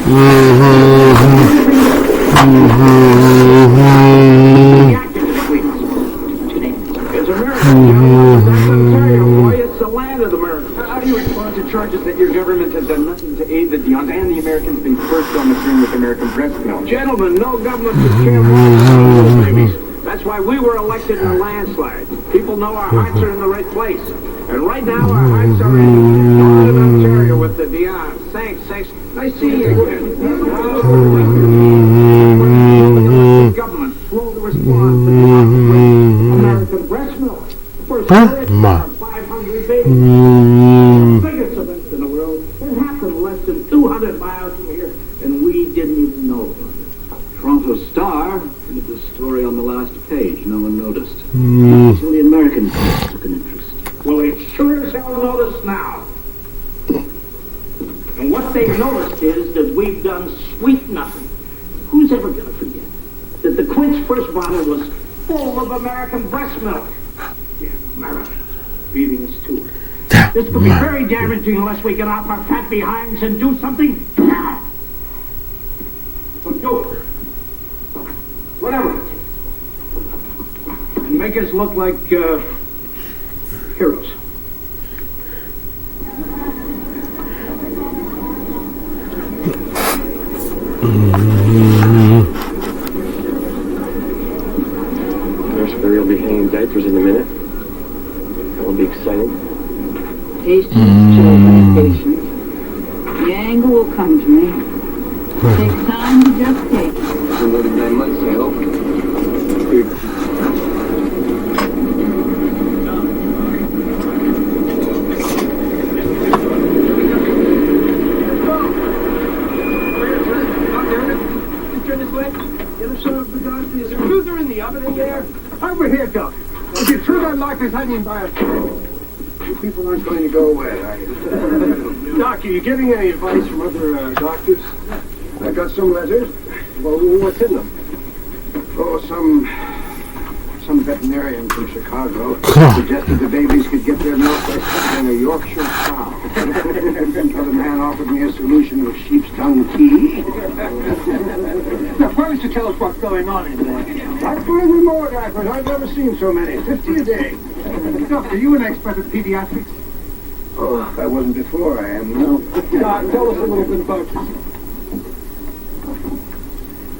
It's the land of the Americans. How do you respond to charges that your government has done nothing to aid the Dionnes and the Americans being first on the scene with American breast milk? Gentlemen, no government can care babies. That's why we were elected in a landslide. People know our hearts are in the right place. And right now, our hearts are in Northern Ontario with the Dionnes. Thanks. I see you again. Government slow to respond to American breast milk. First, 500 babies. The biggest event in the world. It happened less than 200 miles from here, and we didn't even know about it. Toronto Star printed the story on the last page. No one noticed. Until the Americans took an interest. Well, they sure as hell noticed now. And what they've noticed is that we've done sweet nothing. Who's ever going to forget that the Quint's first bottle was full of American breast milk? Yeah, America beating us to it. This could be very damaging unless we get off our fat behinds and do something now. So do it. Whatever it takes. And make us look like heroes. Nursery will be hanging diapers in a minute. That will be exciting. Patience, children, patience. The anger will come to me. It takes time to just take it. It's been more than 9 months, I hope. Is the cruiser in the oven in there? Over here, Doc. If your true unlock is hanging by a thread, you people aren't going to go away, are you? Doc, are you getting any advice from other doctors? I got some letters. Well, what's in them? Oh, some veterinarian from Chicago suggested the babies could get their milk by suckling a Yorkshire cow. Another man offered me a solution of sheep's tongue tea. Now, why don't you tell us what's going on in there? I'm bringing more diapers. I've never seen so many. 50 a day. Doctor, are you an expert at pediatrics? Oh, if I wasn't before, I am now. Doc, tell us a little bit about yourself.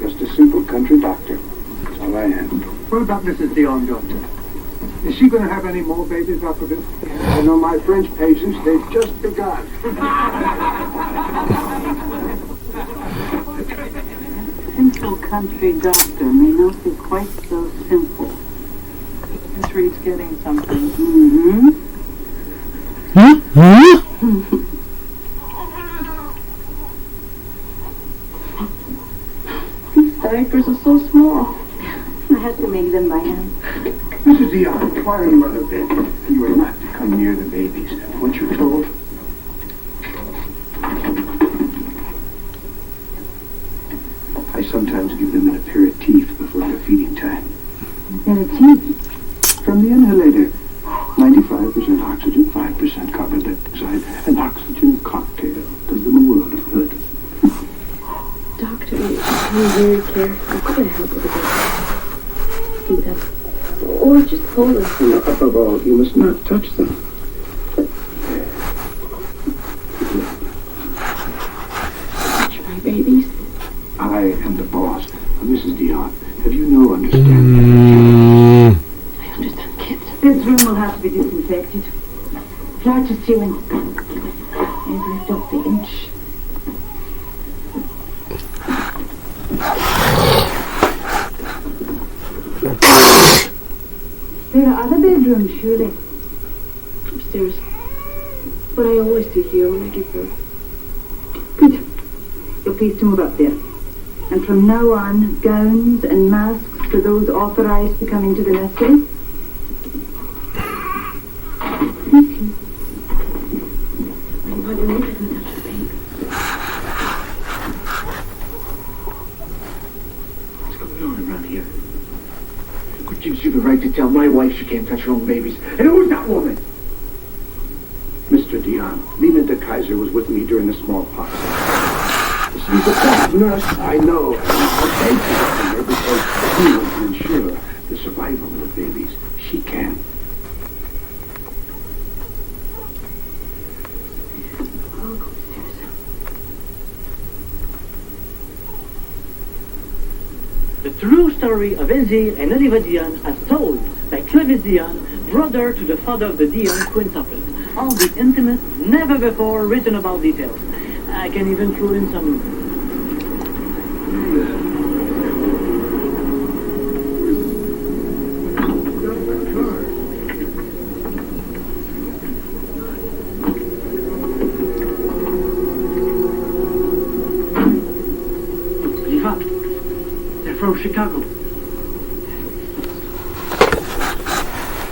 Just a simple country doctor. That's all I am. What about Mrs. Dionne, Doctor? Is she going to have any more babies after this? I know my French patients, they've just begun. Simple country doctor may not be quite so simple. Miss Reed's getting something. These diapers are so small. I had to make them by hand. Mrs. Dionne, why are you out of bed? You are not to come near the babies. Weren't you told? I sometimes give them an aperitif before their feeding time. Aperitif? From the inhalator. 95% oxygen, 5% carbon dioxide, an oxygen cocktail. Does them a world of good. Doctor, you're very careful. Could I help with a bit? See that? Or just hold us. And above all, you must not touch them. Touch my babies? I am the boss. Mrs. Dionne, have you no understanding? I understand kids. This room will have to be disinfected. Floor to ceiling. Every lift up the inch. There are other bedrooms, surely. Upstairs. But I always do here when I give birth. Good. You're pleased to move up there. And from now on, gowns and masks for those authorized to come into the nursery. I'm not even looking at such a thing. What's going on around here? What gives you the right to tell my wife she can't touch her own babies? And who's that woman? Mr. Dionne, Lena de Kaiser was with me during the smallpox. The She's the best nurse I know. I'll take her because she will ensure the survival of the babies. She can. I'll go upstairs. The true story of Izzy and Oliver Dionne as told by Clovis Dionne, brother to the father of the Dionne Quintuplets. All the intimate, never before written about details. I can even throw in some... Oliver, they're from Chicago.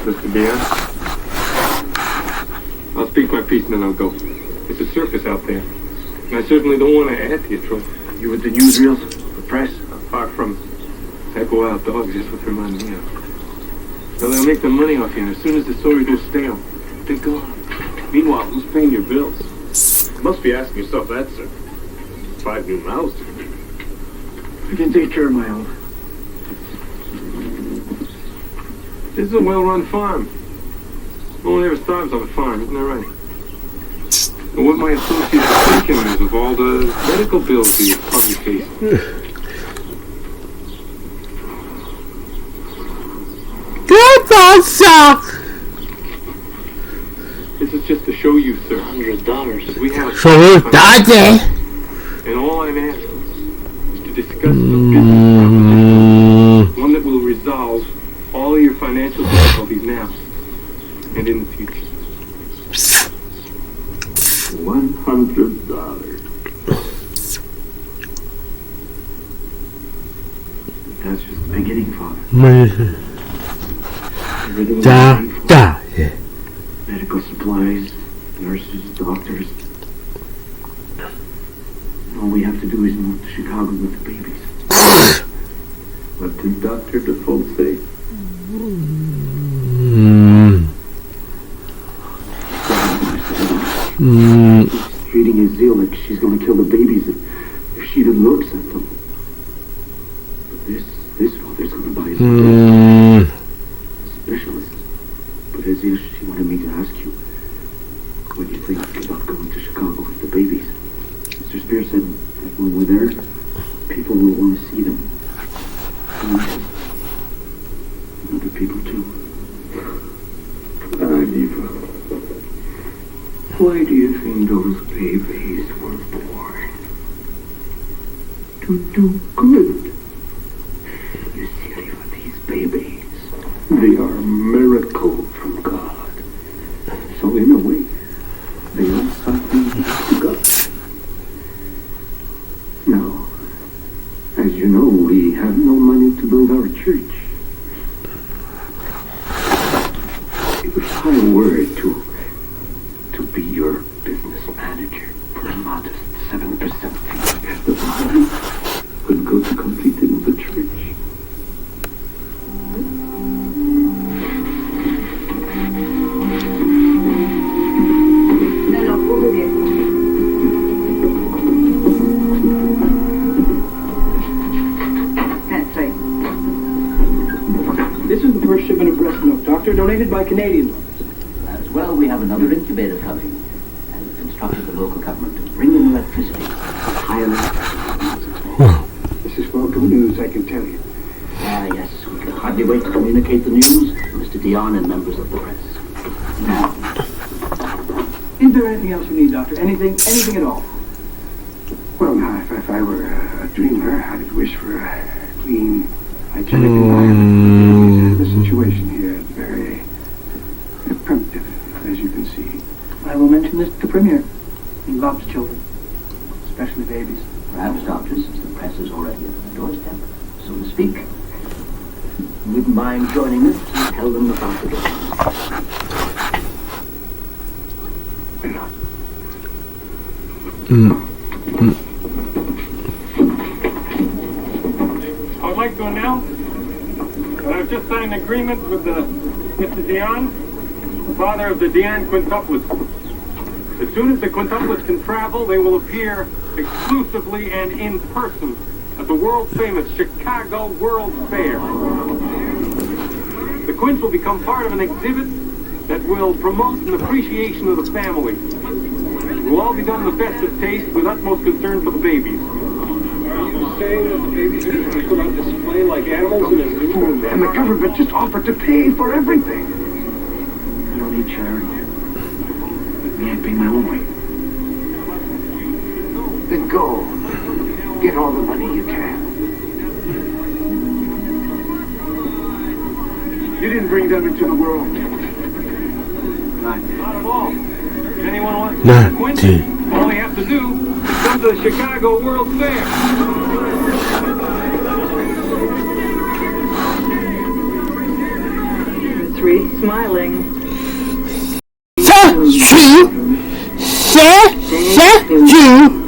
Mr. Dionne, I'll speak my piece and then I'll go. It's a circus out there, and I certainly don't want to add to your trouble. You with the newsreels? The press? Far from type of wild dogs, just what they remind me of. So they'll make the money off you, and as soon as the story goes stale, they're gone. Meanwhile, who's paying your bills? You must be asking yourself that, sir. 5 new mouths to feed. I can take care of my own. This is a well-run farm. No one ever starves on a farm, isn't that right? And what my associates are thinking is of all the medical bills for you on your case. This is just to show you, sir. $100. We have and all I'm asking is to discuss a business proposition. One that will resolve all of your financial difficulties now and in the future. $100. That's just the beginning, Father. Everything we need for medical supplies, nurses, doctors. All we have to do is move to Chicago with the babies. What did Dr. Default say? She's treating his zeal like she's going to kill the babies if she even looks at them. But this father's going to buy his specialist. But as if she wanted me to ask you, what do you think about going to Chicago with the babies? Mr. Spear said that when we're there, people will want to see them. And other people too. Eva, why do you think those babies were born? To do good. You see, Eva, these babies, they are a miracle from God. So in a way, they are something to God. Now, as you know, we have no money to build our church. It was my word to be your business manager for a modest 7% fee. The money would go to completing the church. No, over there. That's right. This is the first shipment of breast milk, Doctor, donated by Canadians. As well, we have another incubator coming, and we've instructed the local government to bring in electricity entirely. This is welcome news, I can tell you. Yes, we can hardly wait to communicate the news to Mr. Dionne and members of the press. Now, Is there anything else you need, Doctor? Anything at all? Well, now, if I were a dreamer, I'd wish for a clean, hygienic environment. The situation here is very primitive, as you can see. I will mention this to the Premier. He loves children, especially babies. perhaps, doctors, since the press is already at the doorstep, so to speak, wouldn't mind joining us to tell them about the game. I would like to announce that I've just signed an agreement with Mr. Dionne, the father of the Dionne Quintuplets. As soon as the Quintuplets can travel, they will appear exclusively and in person at the world-famous Chicago World Fair. The Quints will become part of an exhibit that will promote an appreciation of the family. It will all be done in the festive taste with utmost concern for the babies. Saying that the babies are going to put on display like animals in a zoo? And the government just offered to pay for everything. I don't need charity. Me, I pay my own way. Then go. Get all the money you can. You didn't bring them into the world. Not at all. If anyone wants to see the Quints, all they have to do is come to the Chicago World Fair. 3, smiling. 3, 4, 5, 6,